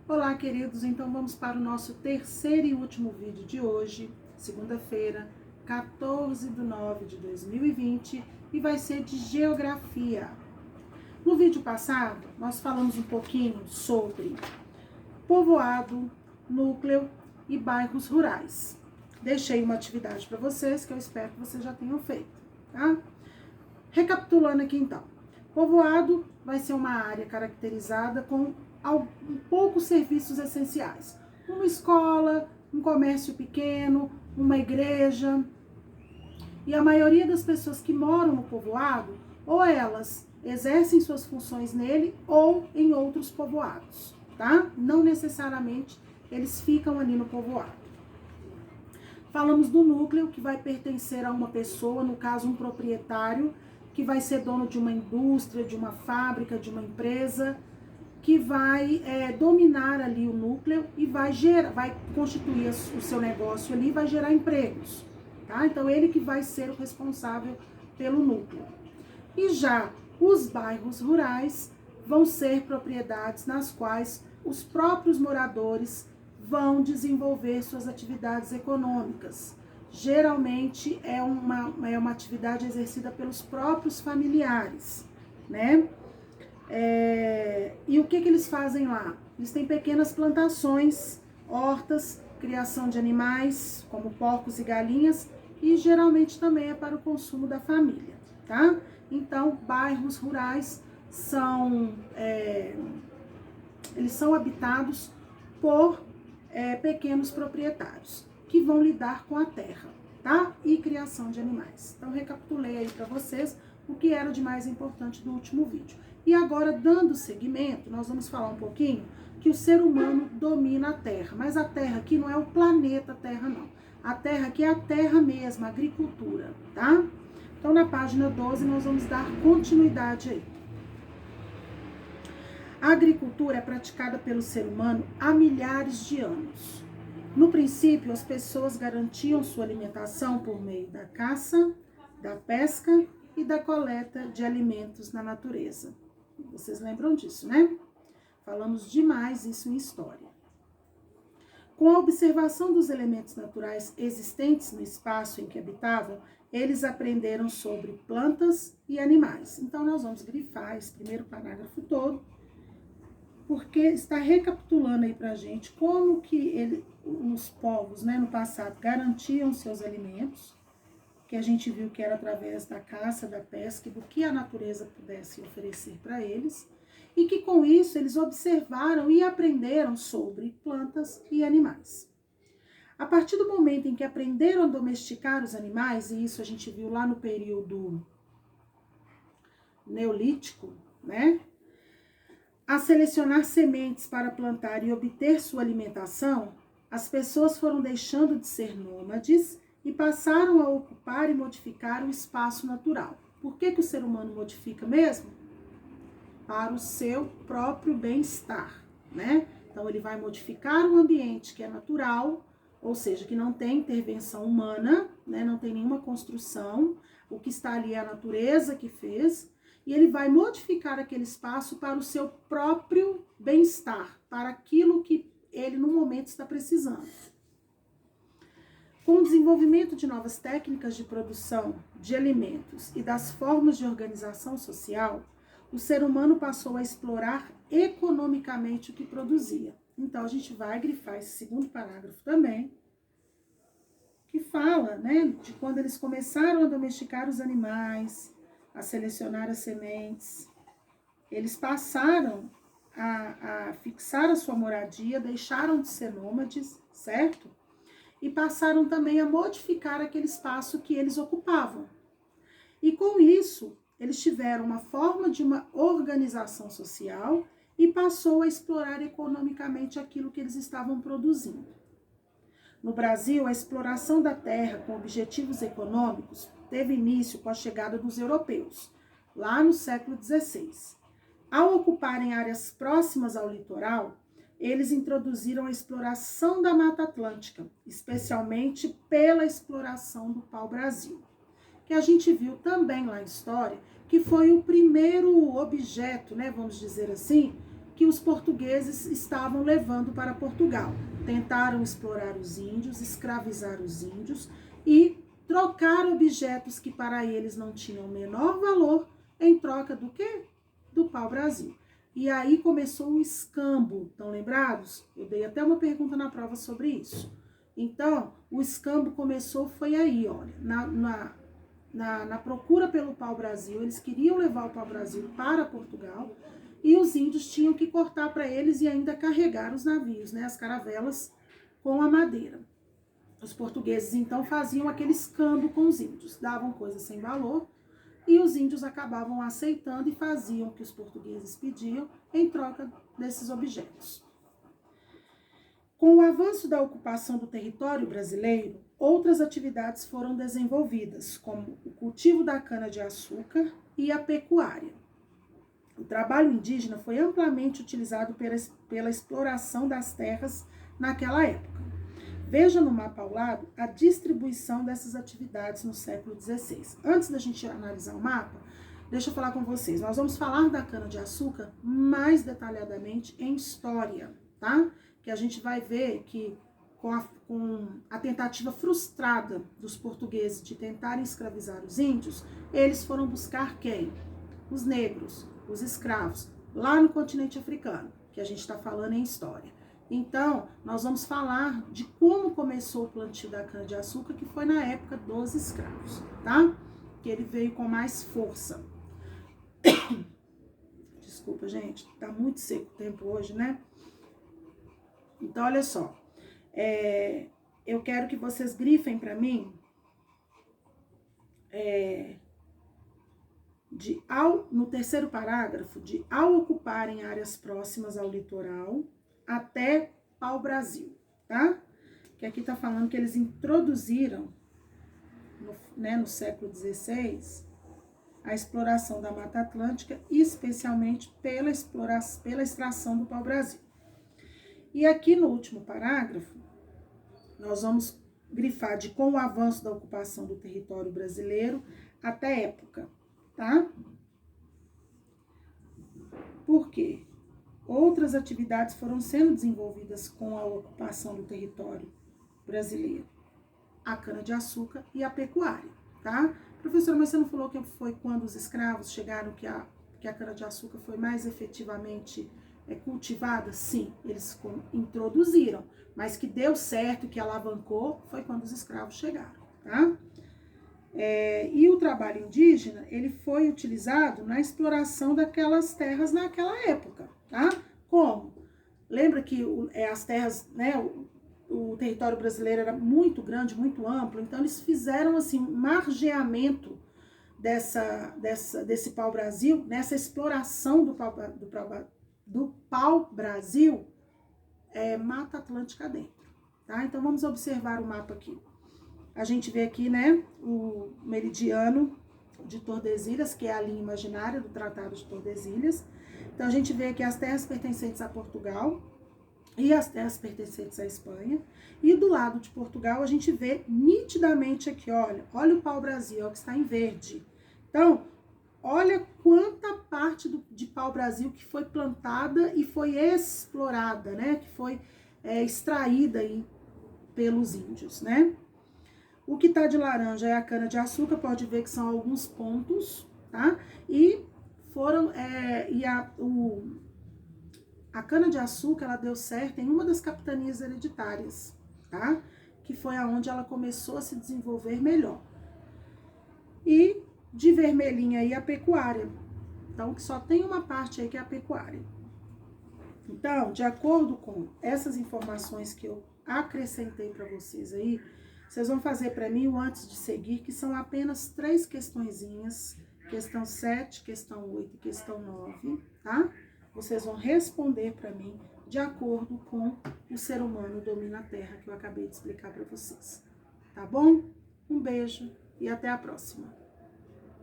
Olá, queridos, então vamos para o nosso terceiro e último vídeo de hoje, segunda-feira, 14 de nove de 2020, e vai ser de geografia. No vídeo passado, nós falamos um pouquinho sobre povoado, núcleo e bairros rurais. Deixei uma atividade para vocês que eu espero que vocês já tenham feito, tá? Recapitulando aqui então, povoado vai ser uma área caracterizada com poucos serviços essenciais. Uma escola, um comércio pequeno, uma igreja. E a maioria das pessoas que moram no povoado, ou elas exercem suas funções nele ou em outros povoados, tá? Não necessariamente eles ficam ali no povoado. Falamos do núcleo, que vai pertencer a uma pessoa, no caso um proprietário, que vai ser dono de uma indústria, de uma fábrica, de uma empresa, que vai dominar ali o núcleo e vai constituir o seu negócio ali e vai gerar empregos, tá? Então, ele que vai ser o responsável pelo núcleo. E já os bairros rurais vão ser propriedades nas quais os próprios moradores vão desenvolver suas atividades econômicas. Geralmente é uma atividade exercida pelos próprios familiares, né? E o que eles fazem lá? Eles têm pequenas plantações, hortas, criação de animais, como porcos e galinhas, e geralmente também é para o consumo da família, tá? Então, bairros rurais eles são habitados por pequenos proprietários, que vão lidar com a terra, tá? E criação de animais. Então, recapitulei aí para vocês o que era de mais importante do último vídeo. E agora, dando seguimento, nós vamos falar um pouquinho que o ser humano domina a Terra. Mas a Terra aqui não é o planeta Terra, não. A Terra aqui é a Terra mesmo, a agricultura, tá? Então, na página 12, nós vamos dar continuidade aí. A agricultura é praticada pelo ser humano há milhares de anos. No princípio, as pessoas garantiam sua alimentação por meio da caça, da pesca e da coleta de alimentos na natureza. Vocês lembram disso, né? Falamos demais isso em história. Com a observação dos elementos naturais existentes no espaço em que habitavam, eles aprenderam sobre plantas e animais. Então, nós vamos grifar esse primeiro parágrafo todo, porque está recapitulando aí pra gente como que os povos, né, no passado garantiam seus alimentos, que a gente viu que era através da caça, da pesca, do que a natureza pudesse oferecer para eles, e que com isso eles observaram e aprenderam sobre plantas e animais. A partir do momento em que aprenderam a domesticar os animais, e isso a gente viu lá no período neolítico, né? A selecionar sementes para plantar e obter sua alimentação, as pessoas foram deixando de ser nômades e passaram a ocupar e modificar o espaço natural. Por que o ser humano modifica mesmo? Para o seu próprio bem-estar, né? Então, ele vai modificar um ambiente que é natural, ou seja, que não tem intervenção humana, né? Não tem nenhuma construção, o que está ali é a natureza que fez, e ele vai modificar aquele espaço para o seu próprio bem-estar, para aquilo que ele no momento está precisando. Com o desenvolvimento de novas técnicas de produção de alimentos e das formas de organização social, o ser humano passou a explorar economicamente o que produzia. Então, a gente vai grifar esse segundo parágrafo também, que fala, né, de quando eles começaram a domesticar os animais, a selecionar as sementes. Eles passaram a fixar a sua moradia, deixaram de ser nômades, certo? E passaram também a modificar aquele espaço que eles ocupavam. E com isso, eles tiveram uma forma de uma organização social e passou a explorar economicamente aquilo que eles estavam produzindo. No Brasil, a exploração da terra com objetivos econômicos teve início com a chegada dos europeus, lá no século XVI. Ao ocuparem áreas próximas ao litoral, eles introduziram a exploração da Mata Atlântica, especialmente pela exploração do pau-brasil, que a gente viu também lá em história, que foi o primeiro objeto, né, vamos dizer assim, que os portugueses estavam levando para Portugal. Tentaram explorar os índios, escravizar os índios e trocar objetos que para eles não tinham o menor valor em troca do quê? Do pau-brasil. E aí começou o escambo, estão lembrados? Eu dei até uma pergunta na prova sobre isso. Então, o escambo começou, foi aí, olha, na procura pelo pau-brasil, eles queriam levar o pau-brasil para Portugal e os índios tinham que cortar para eles e ainda carregar os navios, né, as caravelas com a madeira. Os portugueses, então, faziam aquele escambo com os índios, davam coisas sem valor e os índios acabavam aceitando e faziam o que os portugueses pediam em troca desses objetos. Com o avanço da ocupação do território brasileiro, outras atividades foram desenvolvidas, como o cultivo da cana-de-açúcar e a pecuária. O trabalho indígena foi amplamente utilizado pela exploração das terras naquela época. Veja no mapa ao lado a distribuição dessas atividades no século XVI. Antes da gente analisar o mapa, deixa eu falar com vocês. Nós vamos falar da cana-de-açúcar mais detalhadamente em história, tá? Que a gente vai ver que com a tentativa frustrada dos portugueses de tentarem escravizar os índios, eles foram buscar quem? Os negros, os escravos, lá no continente africano, que a gente está falando em história. Então, nós vamos falar de como começou o plantio da cana-de-açúcar, que foi na época dos escravos, tá? Que ele veio com mais força. Desculpa, gente, tá muito seco o tempo hoje, né? Então, olha só, eu quero que vocês grifem para mim no terceiro parágrafo, ao ocuparem áreas próximas ao litoral até pau-brasil, tá? Que aqui tá falando que eles introduziram, no século XVI, a exploração da Mata Atlântica, especialmente pela extração do pau-brasil. E aqui no último parágrafo, nós vamos grifar de com o avanço da ocupação do território brasileiro até época, tá? Por quê? Outras atividades foram sendo desenvolvidas com a ocupação do território brasileiro. A cana-de-açúcar e a pecuária, tá? Professora, mas você não falou que foi quando os escravos chegaram que a cana-de-açúcar foi mais efetivamente cultivada? Sim, eles introduziram, mas que deu certo, que alavancou, foi quando os escravos chegaram, tá? E o trabalho indígena, ele foi utilizado na exploração daquelas terras naquela época, tá? Como? Lembra que as terras, né, o território brasileiro era muito grande, muito amplo, então eles fizeram, assim, um margeamento desse pau-brasil, nessa exploração do pau-brasil, Mata Atlântica dentro, tá? Então, vamos observar o mapa aqui. A gente vê aqui, né, o meridiano de Tordesilhas, que é a linha imaginária do Tratado de Tordesilhas. Então, a gente vê aqui as terras pertencentes a Portugal e as terras pertencentes à Espanha. E do lado de Portugal, a gente vê nitidamente aqui, olha o pau-brasil, que está em verde. Então, olha quanta parte de pau-brasil que foi plantada e foi explorada, né, que foi extraída aí pelos índios, né? O que tá de laranja é a cana-de-açúcar, pode ver que são alguns pontos, tá? E a cana-de-açúcar, ela deu certo em uma das capitanias hereditárias, tá? Que foi aonde ela começou a se desenvolver melhor. E de vermelhinha aí a pecuária. Então, que só tem uma parte aí que é a pecuária. Então, de acordo com essas informações que eu acrescentei para vocês aí, vocês vão fazer para mim o antes de seguir, que são apenas 3 questõezinhas, questão 7, questão 8 e questão 9, tá? Vocês vão responder para mim de acordo com o ser humano domina a Terra, que eu acabei de explicar para vocês, tá bom? Um beijo e até a próxima.